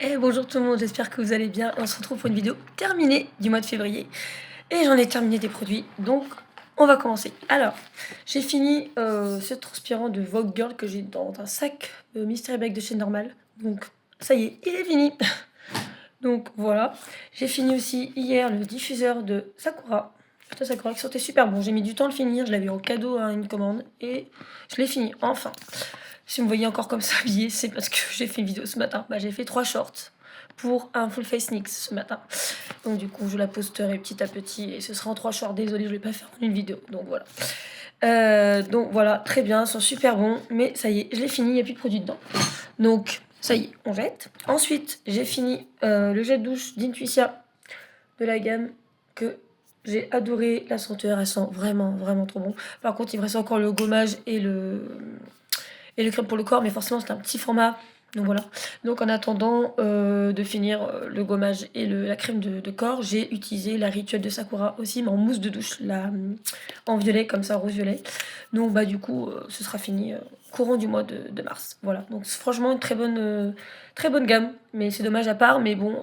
Et bonjour tout le monde, j'espère que vous allez bien. On se retrouve pour une vidéo terminée du mois de février. Et j'en ai terminé des produits, donc on va commencer. Alors, j'ai fini ce transpirant de Vogue Girl que j'ai dans un sac Mystery Bag de chez Normal. Donc ça y est, il est fini. Donc voilà. J'ai fini aussi hier le diffuseur de Sakura. Putain, Sakura qui sortait super bon. J'ai mis du temps à le finir, je l'avais en cadeau à une commande et je l'ai fini enfin. Si vous me voyez encore comme ça habillée, c'est parce que j'ai fait une vidéo ce matin. J'ai fait 3 shorts pour un full face NYX ce matin. Donc du coup, je la posterai petit à petit et ce sera en 3 shorts. Désolée, je ne vais pas faire une vidéo. Donc voilà. Donc voilà, très bien, ils sont super bons. Mais ça y est, je l'ai fini, il n'y a plus de produit dedans. Donc ça y est, on jette. Ensuite, j'ai fini le jet de douche d'Intuitia de la gamme que j'ai adoré. La senteur, elle sent vraiment, vraiment trop bon. Par contre, il me reste encore le gommage et le crème pour le corps, mais forcément c'est un petit format. Donc voilà. Donc en attendant de finir le gommage et la crème de corps, j'ai utilisé la Rituel de Sakura aussi, mais en mousse de douche, en violet, comme ça, rose violet. Donc du coup, ce sera fini courant du mois de mars. Voilà. Donc franchement, une très bonne gamme, mais c'est dommage à part, mais bon,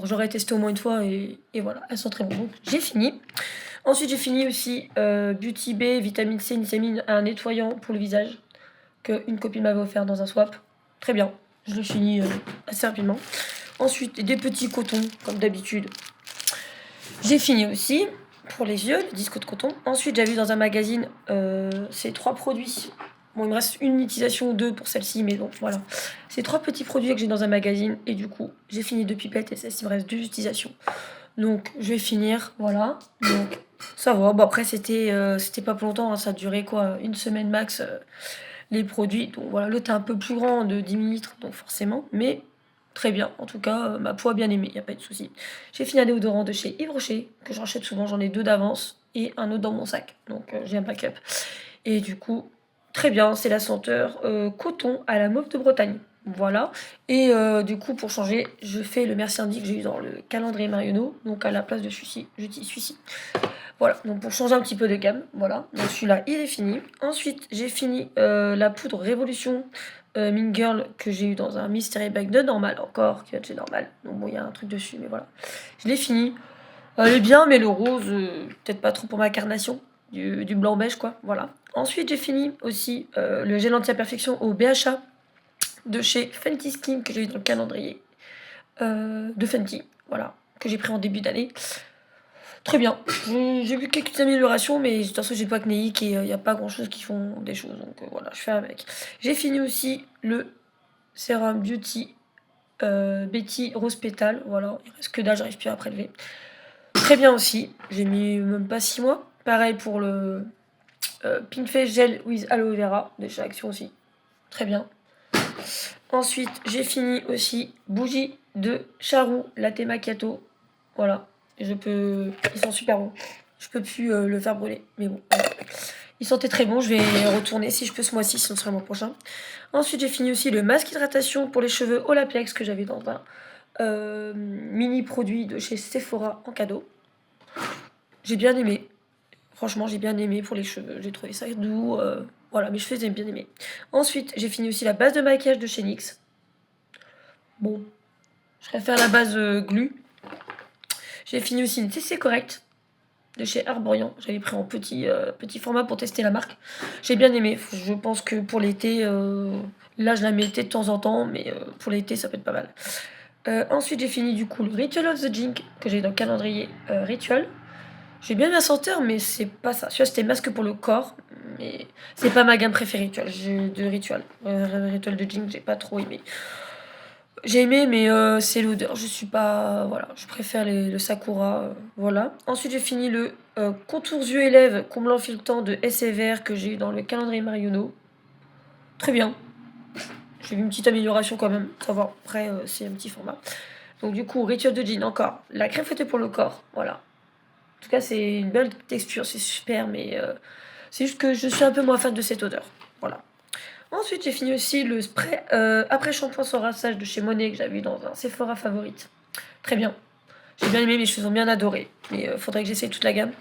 j'aurais testé au moins une fois et voilà, elles sont très bonnes. Donc j'ai fini. Ensuite, j'ai fini aussi Beauty Bay, vitamine C, niacinamide, un nettoyant pour le visage qu'une copine m'avait offert dans un swap. Très bien, je l'ai fini assez rapidement. Ensuite, des petits cotons, comme d'habitude. J'ai fini aussi pour les yeux, le disque de coton. Ensuite, j'avais vu dans un magazine ces 3 produits. Bon, il me reste une utilisation ou 2 pour celle-ci, mais bon, voilà. Ces 3 petits produits que j'ai dans un magazine, et du coup, j'ai fini 2 pipettes, et celle-ci, il me reste 2 utilisations. Donc, je vais finir, voilà. Donc, ça va. Bon, après, c'était pas pour longtemps, hein, ça a duré quoi, une semaine max. Les produits. Donc voilà, l'autre est un peu plus grand de 10 millilitres, donc forcément, mais très bien. En tout cas, ma peau a bien aimé, il n'y a pas de souci. J'ai fini un déodorant de chez Yves Rocher, que je rachète souvent, j'en ai 2 d'avance, et un autre dans mon sac. Donc j'ai un backup. Et du coup, très bien, c'est la senteur coton à la mauve de Bretagne. Voilà. Et du coup, pour changer, je fais le Merci Andy que j'ai eu dans le calendrier Marionneau. Donc à la place de celui-ci, j'utilise celui-ci. Voilà, donc pour changer un petit peu de gamme, voilà. Donc celui-là, il est fini. Ensuite, j'ai fini la poudre Révolution Mean Girl que j'ai eu dans un Mystery Bag de Normal encore, qui va être chez Normal. Donc bon, il y a un truc dessus, mais voilà. Je l'ai fini. Elle est bien, mais le rose, peut-être pas trop pour ma carnation. Du blanc beige, quoi. Voilà. Ensuite, j'ai fini aussi le gel anti-imperfection au BHA de chez Fenty Skin que j'ai eu dans le calendrier de Fenty. Voilà, que j'ai pris en début d'année. Très bien. J'ai vu quelques améliorations, mais de toute façon, j'ai pas que Neik et il n'y a pas grand chose qui font des choses. Donc voilà, je fais avec. J'ai fini aussi le Serum Beauty Betty Rose Pétale. Voilà, il reste que dalle, j'arrive plus à prélever. Très bien aussi. J'ai mis même pas 6 mois. Pareil pour le Pink Face Gel with Aloe Vera de chez Action aussi. Très bien. Ensuite, j'ai fini aussi Bougie de Charou Latte Macchiato. Voilà. Ils sont super bons. Je peux plus le faire brûler. Mais bon, voilà. Ils sentaient très bon. Je vais retourner si je peux ce mois-ci, sinon ce sera le mois prochain. Ensuite, j'ai fini aussi le masque hydratation pour les cheveux Olaplex que j'avais dans un mini produit de chez Sephora en cadeau. J'ai bien aimé. Franchement, j'ai bien aimé pour les cheveux. J'ai trouvé ça doux. Voilà, mes cheveux, j'ai bien aimé. Ensuite, j'ai fini aussi la base de maquillage de chez NYX. Bon, je préfère la base Glu. J'ai fini aussi une TC Correct de chez Arborian. J'avais pris en petit format pour tester la marque. J'ai bien aimé. Je pense que pour l'été, là je la mettais de temps en temps, mais pour l'été ça peut être pas mal. Ensuite j'ai fini du coup le Ritual of the Jink que j'ai dans le calendrier Ritual. J'ai bien la senteur, mais c'est pas ça. Celui-là c'était masque pour le corps, mais c'est pas ma gamme préférée de Ritual. Ritual de Jink, j'ai pas trop aimé. J'ai aimé, mais c'est l'odeur. Je suis pas. Voilà, je préfère le Sakura. Voilà. Ensuite, j'ai fini le contours yeux et lèvres comblant filtrant de SFR que j'ai eu dans le calendrier Marionneau. Très bien. J'ai vu une petite amélioration quand même. Ça va. Après, c'est un petit format. Donc, du coup, Ritual de Jean, encore. La crème fouettée pour le corps. Voilà. En tout cas, c'est une belle texture. C'est super, mais c'est juste que je suis un peu moins fan de cette odeur. Voilà. Ensuite, j'ai fini aussi le spray après shampoing sans rinçage de chez Monet que j'avais dans un Sephora favorite. Très bien. J'ai bien aimé, mes cheveux ont bien adoré. Mais faudrait que j'essaye toute la gamme.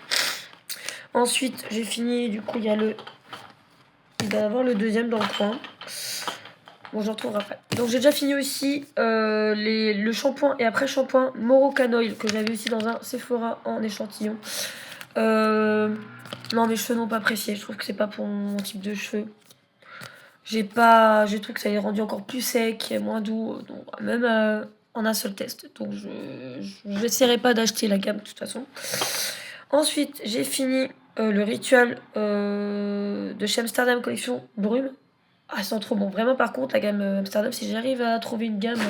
Ensuite, j'ai fini, du coup, il doit y avoir le deuxième dans le coin. Bon, je retrouverai après. Donc j'ai déjà fini aussi le shampoing et après shampoing Moroccan Oil que j'avais aussi dans un Sephora en échantillon. Non, mes cheveux n'ont pas apprécié. Je trouve que c'est pas pour mon type de cheveux. J'ai trouvé que ça les rendu encore plus sec, moins doux. Donc même en un seul test. Donc je n'essaierai pas d'acheter la gamme de toute façon. Ensuite, j'ai fini le rituel de chez Amsterdam Collection Brume. Ah, ils sont trop bons. Vraiment, par contre, la gamme Amsterdam, si j'arrive à trouver une gamme,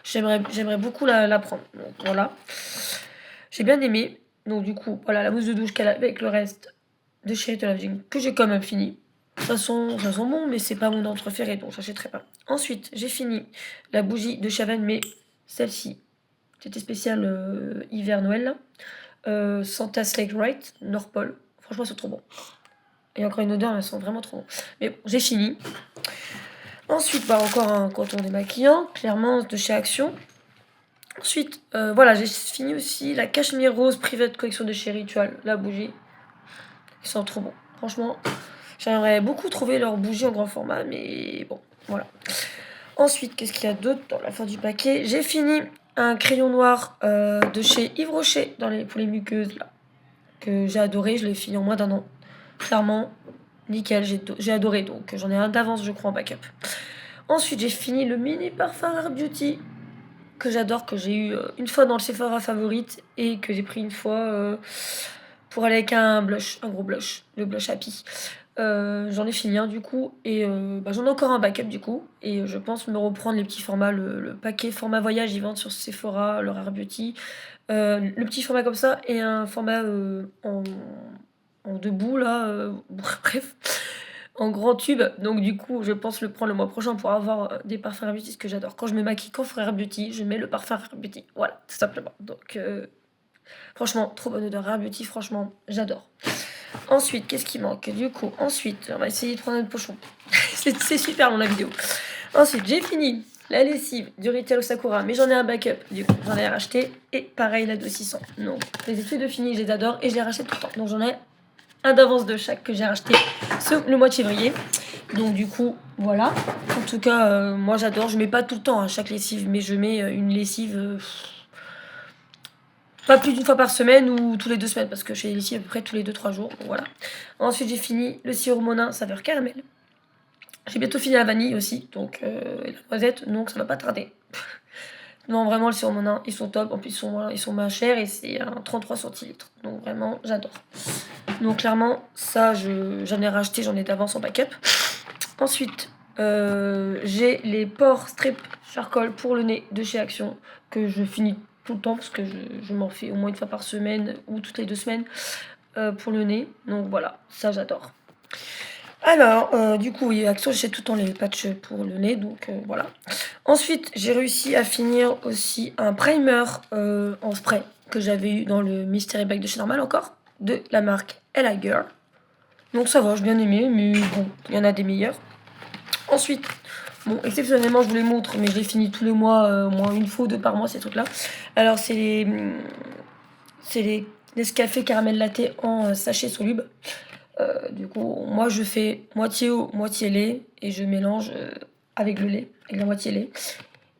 j'aimerais beaucoup la prendre. Donc voilà. J'ai bien aimé. Donc du coup, voilà, la mousse de douche qu'elle a avec le reste de chez Little Jean que j'ai quand même fini. Ça sent bon, mais c'est pas mon ordre préféré, donc j'achèterai pas. Ensuite, j'ai fini la bougie de Chavannes, mais celle-ci, c'était spécial hiver-Noël, là. Santa Slake Rite, North Pole. Franchement, c'est trop bon. Et encore une odeur, elles sont vraiment trop bon. Mais bon, j'ai fini. Ensuite, bah, encore un coton démaquillant, clairement de chez Action. Ensuite, voilà, j'ai fini aussi la Cachemire Rose Private Collection de chez Ritual, la bougie. Ils sont trop bons. Franchement, j'aimerais beaucoup trouver leur bougie en grand format, mais bon, voilà. Ensuite, qu'est-ce qu'il y a d'autre dans la fin du paquet? J'ai fini un crayon noir de chez Yves Rocher pour les muqueuses, là, que j'ai adoré. Je l'ai fini en moins d'1 an. Clairement, nickel, j'ai adoré. Donc, j'en ai un d'avance, je crois, en backup. Ensuite, j'ai fini le mini parfum Rare Beauty que j'adore, que j'ai eu une fois dans le Sephora favorite et que j'ai pris une fois pour aller avec un blush, un gros blush, le blush Happy. J'en ai fini un du coup et bah, j'en ai encore un backup du coup et je pense me reprendre les petits formats, le paquet format voyage, ils vendent sur Sephora, le Rare Beauty. Le petit format comme ça et un format en debout là, bref, en grand tube. Donc du coup, je pense le prendre le mois prochain pour avoir des parfums Rare Beauty, ce que j'adore. Quand je me maquille qu'en Rare Beauty, je mets le parfum Rare Beauty. Voilà, tout simplement. Donc franchement, trop bonne odeur Rare Beauty, franchement, j'adore. Ensuite, qu'est-ce qui manque? Du coup, ensuite, on va essayer de prendre notre pochon. C'est super long la vidéo. Ensuite, j'ai fini la lessive du Retail Sakura, mais j'en ai un backup. Du coup, j'en ai racheté. Et pareil, la de 600. Donc, les études de fini, je les adore et je les rachète tout le temps. Donc, j'en ai un d'avance de chaque que j'ai racheté le mois de février. Donc, du coup, voilà. En tout cas, moi, j'adore. Je mets pas tout le temps à chaque lessive, mais je mets une lessive. Pas plus d'une fois par semaine ou tous les 2 semaines, parce que je fais ici à peu près tous les 2-3 jours. Donc voilà. Ensuite, j'ai fini le sirop Monin saveur caramel. J'ai bientôt fini la vanille aussi, donc et la noisette, donc ça va pas tarder. Non, vraiment, le sirop Monin, ils sont top. En plus, ils sont moins chers et c'est un 33 centilitres. Donc vraiment, j'adore. Donc clairement, ça, j'en ai racheté, j'en ai d'avance en backup. Ensuite, j'ai les pores strip charcoal pour le nez de chez Action que je finis tout le temps parce que je m'en fais au moins une fois par semaine ou toutes les 2 semaines pour le nez. Donc voilà, ça j'adore. Alors, du coup, oui, Action, j'achète tout le temps les patchs pour le nez, donc voilà. Ensuite, j'ai réussi à finir aussi un primer en spray que j'avais eu dans le Mystery Bag de chez Normal encore, de la marque Ella Girl. Donc ça va, j'ai bien aimé, mais bon, il y en a des meilleurs. Ensuite, bon, exceptionnellement, je vous les montre, mais je les finis tous les mois, au moins une fois ou 2 par mois, ces trucs-là. Alors, c'est les Nescafé caramel latte en sachet soluble. Du coup, moi, je fais moitié eau, moitié lait, et je mélange avec le lait, avec la moitié lait.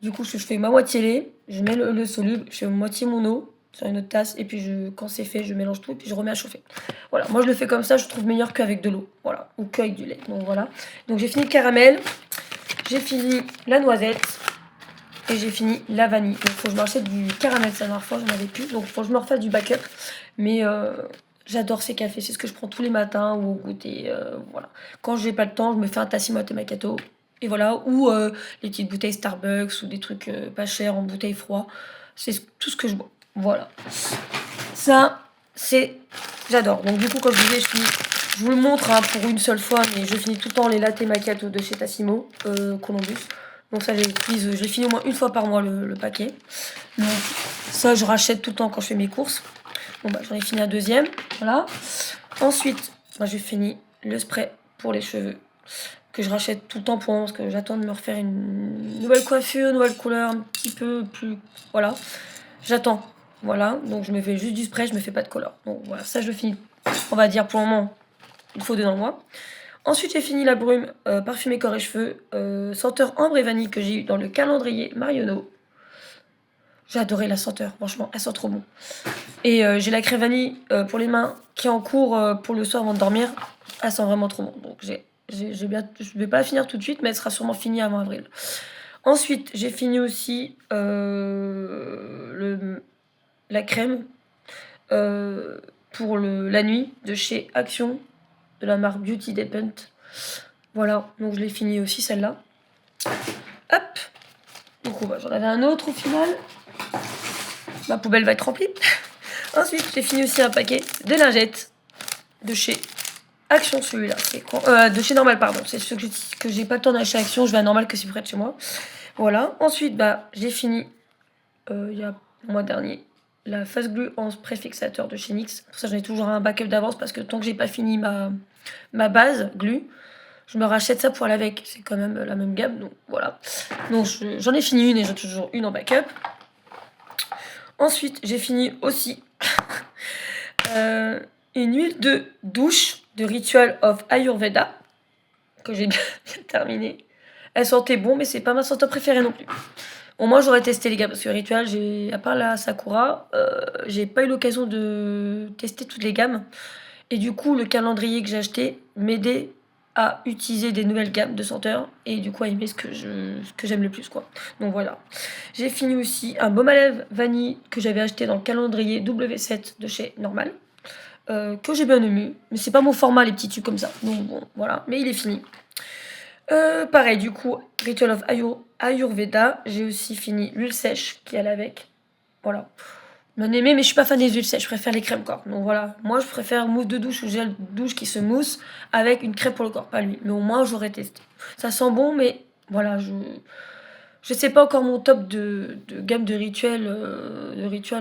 Du coup, je fais ma moitié lait, je mets le soluble, je fais moitié mon eau sur une autre tasse, et puis quand c'est fait, je mélange tout, et puis je remets à chauffer. Voilà, moi je le fais comme ça, je trouve meilleur qu'avec de l'eau, voilà, ou qu'avec du lait. Donc voilà. Donc j'ai fini le caramel, j'ai fini la noisette, et j'ai fini la vanille. Donc faut que je me rachète du caramel, ça la dernière fois, j'en avais plus, donc faut que je me refasse du backup. Mais j'adore ces cafés, c'est ce que je prends tous les matins ou au goûter, voilà. Quand j'ai pas le temps, je me fais un Tassimo Latte Macchiato. Et voilà, ou les petites bouteilles Starbucks ou des trucs pas chers en bouteille froid. C'est tout ce que je bois. Voilà. Ça, j'adore. Donc du coup, comme je disais, je vous le montre hein, pour une seule fois, mais je finis tout le temps les latte macchiato de chez Tassimo, Columbus. Donc ça, je les finis au moins une fois par mois le paquet. Donc ça, je rachète tout le temps quand je fais mes courses. Bon bah, j'en ai fini un deuxième, voilà. Ensuite, bah, j'ai fini le spray pour les cheveux que je rachète tout le temps pour moi parce que j'attends de me refaire une nouvelle coiffure, nouvelle couleur, un petit peu plus, voilà. J'attends, voilà. Donc je me fais juste du spray, je me fais pas de color. Donc voilà, ça je le finis, on va dire pour le moment, il faut 2 dans le mois. Ensuite, j'ai fini la brume parfumée corps et cheveux, senteur ambre et vanille que j'ai eu dans le calendrier Marionneau. J'ai adoré la senteur, franchement, elle sent trop bon. Et j'ai la crème vanille pour les mains qui est en cours pour le soir avant de dormir. Elle sent vraiment trop bon. Donc j'ai bien, je vais pas la finir tout de suite, mais elle sera sûrement finie avant avril. Ensuite, j'ai fini aussi la crème pour la nuit de chez Action, de la marque Beauty Depend. Voilà, donc je l'ai fini aussi celle-là. Hop. Du coup, j'en avais un autre au final. Ma poubelle va être remplie. Ensuite, j'ai fini aussi un paquet de lingettes de chez Action, celui-là. C'est quoi de chez Normal, pardon. C'est ce que j'ai pas le temps d'acheter Action. Je vais à Normal que c'est près de chez moi. Voilà. Ensuite, j'ai fini, il y a le mois dernier, la face glue en préfixateur de chez NYX. Pour ça, j'en ai toujours un backup d'avance parce que tant que j'ai pas fini ma base glue, je me rachète ça pour aller avec. C'est quand même la même gamme, donc voilà. Donc j'en ai fini une et j'ai toujours une en backup. Ensuite, j'ai fini aussi une huile de douche de Ritual of Ayurveda que j'ai bien terminée. Elle sentait bon, mais c'est pas ma senteur préférée non plus. Au moins, j'aurais testé les gars, parce que Ritual, à part la Sakura, j'ai pas eu l'occasion de tester toutes les gammes. Et du coup, le calendrier que j'ai acheté m'aidait à utiliser des nouvelles gammes de senteurs et du coup à aimer ce que j'aime le plus, quoi. Donc voilà. J'ai fini aussi un baume à lèvres vanille que j'avais acheté dans le calendrier W7 de chez Normal, que j'ai bien aimé, mais c'est pas mon format les petits tubes comme ça. Donc bon, voilà, mais il est fini. Pareil, du coup, Ritual of Ayurveda, j'ai aussi fini l'huile sèche qui allait avec. Voilà. Bien aimé, mais je suis pas fan des huiles sèches, je préfère les crèmes corps. Donc voilà, moi je préfère mousse de douche ou gel de douche qui se mousse avec une crème pour le corps, pas lui. Mais au moins j'aurais testé. Ça sent bon, mais voilà, je sais pas encore mon top de gamme de rituels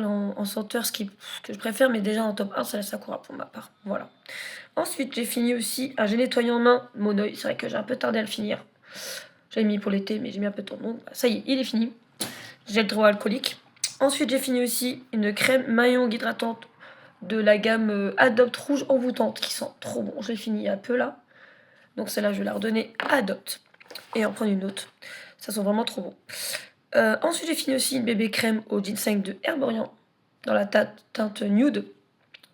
en senteur, ce que je préfère, mais déjà en top 1, c'est la Sakura pour ma part. Voilà. Ensuite, j'ai fini aussi un gel nettoyant main Monoi. C'est vrai que j'ai un peu tardé à le finir. J'avais mis pour l'été, mais j'ai mis un peu de temps. Donc ça y est, il est fini. Gel hydroalcoolique. Ensuite, j'ai fini aussi une crème maillon hydratante de la gamme Adopt rouge envoûtante qui sent trop bon. Je l'ai fini il y a peu là. Donc celle-là, je vais la redonner à Adopt et en prendre une autre. Ça sent vraiment trop bon. Ensuite, j'ai fini aussi une bébé crème au ginseng de Herborian dans la teinte nude.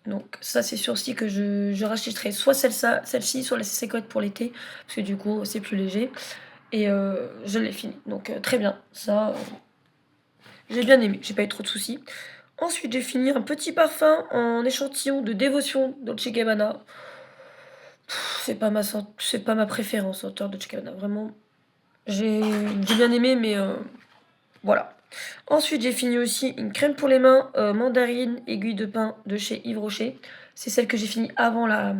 Donc ça, c'est sûr aussi que je rachèterai soit celle-ci, soit la CC Coat pour l'été. Parce que du coup, c'est plus léger. Et je l'ai fini. Donc très bien. Ça, j'ai bien aimé, j'ai pas eu trop de soucis. Ensuite, j'ai fini un petit parfum en échantillon de Dévotion Dolce Gabbana. C'est pas ma préférence en Dolce Gabbana, vraiment. J'ai bien aimé, mais voilà. Ensuite, j'ai fini aussi une crème pour les mains mandarine aiguille de pin de chez Yves Rocher. C'est celle que j'ai fini avant la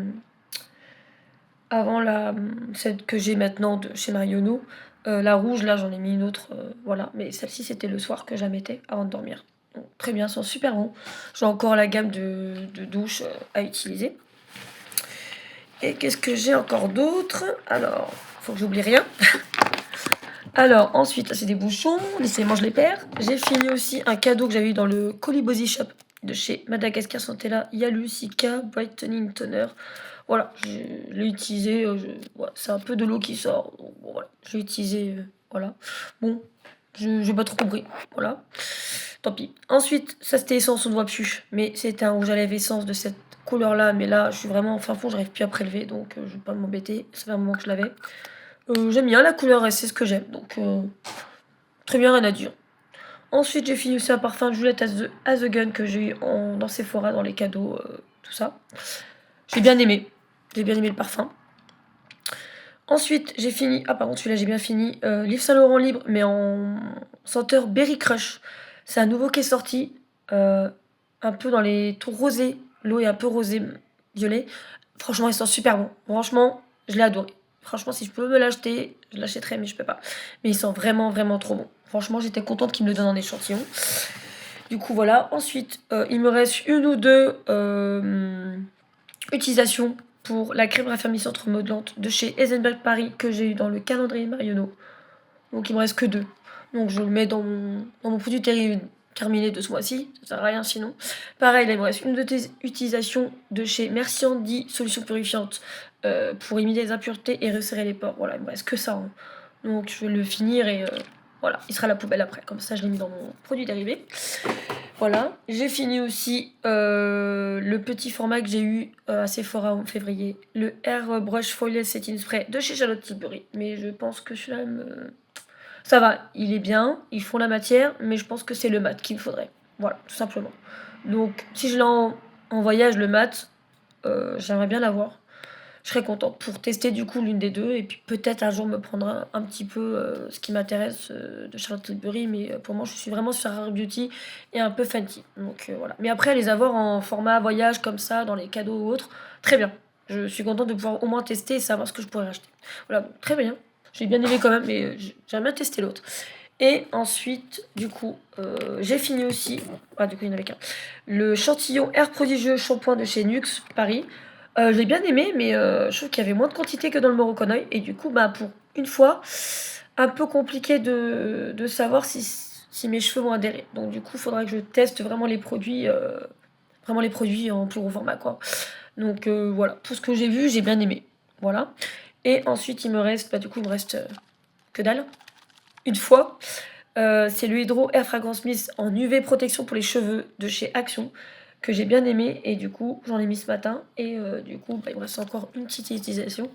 celle que j'ai maintenant de chez Marionneau. La rouge, là, j'en ai mis une autre, voilà. Mais celle-ci, c'était le soir que je la mettais avant de dormir. Donc, très bien, elles sont super bon. J'ai encore la gamme de douche à utiliser. Et qu'est-ce que j'ai encore d'autre? Alors, faut que j'oublie rien. Alors, ensuite, c'est des bouchons. Laissez-moi, je les perds. J'ai fini aussi un cadeau que j'avais eu dans le Colibozy Shop de chez Madagascar Santella Yalusika Brightening Toner. Voilà, je l'ai utilisé. Voilà, c'est un peu de l'eau qui sort. Donc, bon, voilà, je l'ai utilisé. Voilà. Bon, j'ai pas trop compris. Voilà. Tant pis. Ensuite, ça c'était essence, on ne voit plus. Mais c'était un rouge à lèvres essence de cette couleur-là. Mais là, je suis vraiment en fin fond, j'arrive plus à prélever. Donc, je vais pas m'embêter. Ça fait un moment que je l'avais. J'aime bien la couleur et c'est ce que j'aime. Donc, très bien, rien à dire. Ensuite, j'ai fini aussi un parfum de Juliette as the Gun que j'ai eu dans Sephora, dans les cadeaux, tout ça. J'ai bien aimé. J'ai bien aimé le parfum. Ensuite, j'ai fini. Ah, par contre, celui-là, j'ai bien fini. Yves Saint Laurent Libre, mais en senteur Berry Crush. C'est un nouveau qui est sorti. Un peu dans les tons rosés. L'eau est un peu rosé, violet. Franchement, il sent super bon. Franchement, je l'ai adoré. Franchement, si je peux me l'acheter, je l'achèterais, mais je peux pas. Mais il sent vraiment, vraiment trop bon. Franchement, j'étais contente qu'il me le donne en échantillon. Du coup, voilà. Ensuite, il me reste une ou deux utilisations pour la crème raffermissante remodelante de chez Eisenberg Paris que j'ai eu dans le calendrier Marionneau. Donc, il me reste que deux. Donc, je le mets dans mon produit terminé de ce mois-ci. Ça sert à rien sinon. Pareil, là, il me reste une de tes utilisations de chez Merci Andy Solutions Purifiantes pour éliminer les impuretés et resserrer les pores. Voilà, il me reste que ça, hein. Donc je vais le finir et voilà, il sera à la poubelle après. Comme ça, je l'ai mis dans mon produit dérivé. Voilà, j'ai fini aussi le petit format que j'ai eu à Sephora en février, le Airbrush Foil Setting Spray de chez Charlotte Tilbury. Mais je pense que celui-là ça va, il est bien, ils font la matière, mais je pense que c'est le mat qu'il me faudrait. Voilà, tout simplement. Donc si je l'ai en voyage, le mat, j'aimerais bien l'avoir. Je serais contente pour tester du coup l'une des deux et puis peut-être un jour me prendre un petit peu ce qui m'intéresse de Charlotte Tilbury, mais pour moi je suis vraiment sur Rare Beauty et un peu Fenty. Donc voilà. Mais après les avoir en format voyage comme ça, dans les cadeaux ou autres, très bien. Je suis contente de pouvoir au moins tester et savoir ce que je pourrais acheter. Voilà, bon, très bien. J'ai bien aimé quand même, mais j'aimerais bien tester l'autre. Et ensuite, du coup, j'ai fini aussi, ah du coup il y en avait qu'un, le Chantillon Air Prodigieux shampoing de chez Nuxe Paris. Je l'ai bien aimé, mais je trouve qu'il y avait moins de quantité que dans le Moroconoï. Et du coup, bah, pour une fois, un peu compliqué de savoir si mes cheveux vont adhérer. Donc du coup, il faudra que je teste vraiment les produits en plus gros format, quoi. Donc voilà, tout ce que j'ai vu, j'ai bien aimé. Voilà. Et ensuite, il me reste, bah, du coup, il me reste que dalle. Une fois, c'est le Hydro Air Fragrance Mist en UV protection pour les cheveux de chez Action que j'ai bien aimé et du coup j'en ai mis ce matin et du coup bah, il me reste encore une petite utilisation.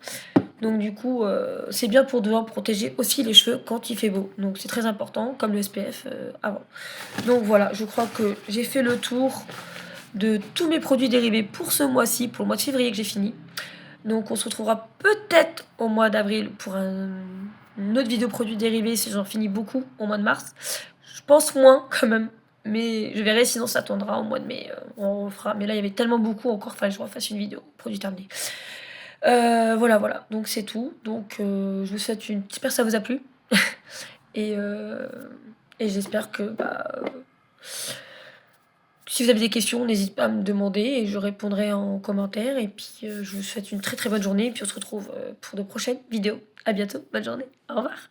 Donc du coup c'est bien pour devoir protéger aussi les cheveux quand il fait beau. Donc c'est très important comme le SPF avant. Donc voilà, je crois que j'ai fait le tour de tous mes produits dérivés pour ce mois-ci, pour le mois de février que j'ai fini. Donc on se retrouvera peut-être au mois d'avril pour une autre vidéo produits dérivés si j'en finis beaucoup au mois de mars. Je pense moins quand même, mais je verrai sinon ça attendra au mois de mai. On refera. Mais là il y avait tellement beaucoup encore, fallait que je refasse une vidéo produit terminé. Voilà, donc c'est tout. Donc je vous souhaite j'espère que ça vous a plu. et, euh, et j'espère que si vous avez des questions, n'hésitez pas à me demander et je répondrai en commentaire. Et puis, je vous souhaite une très très bonne journée. Et puis, on se retrouve pour de prochaines vidéos. À bientôt. Bonne journée. Au revoir.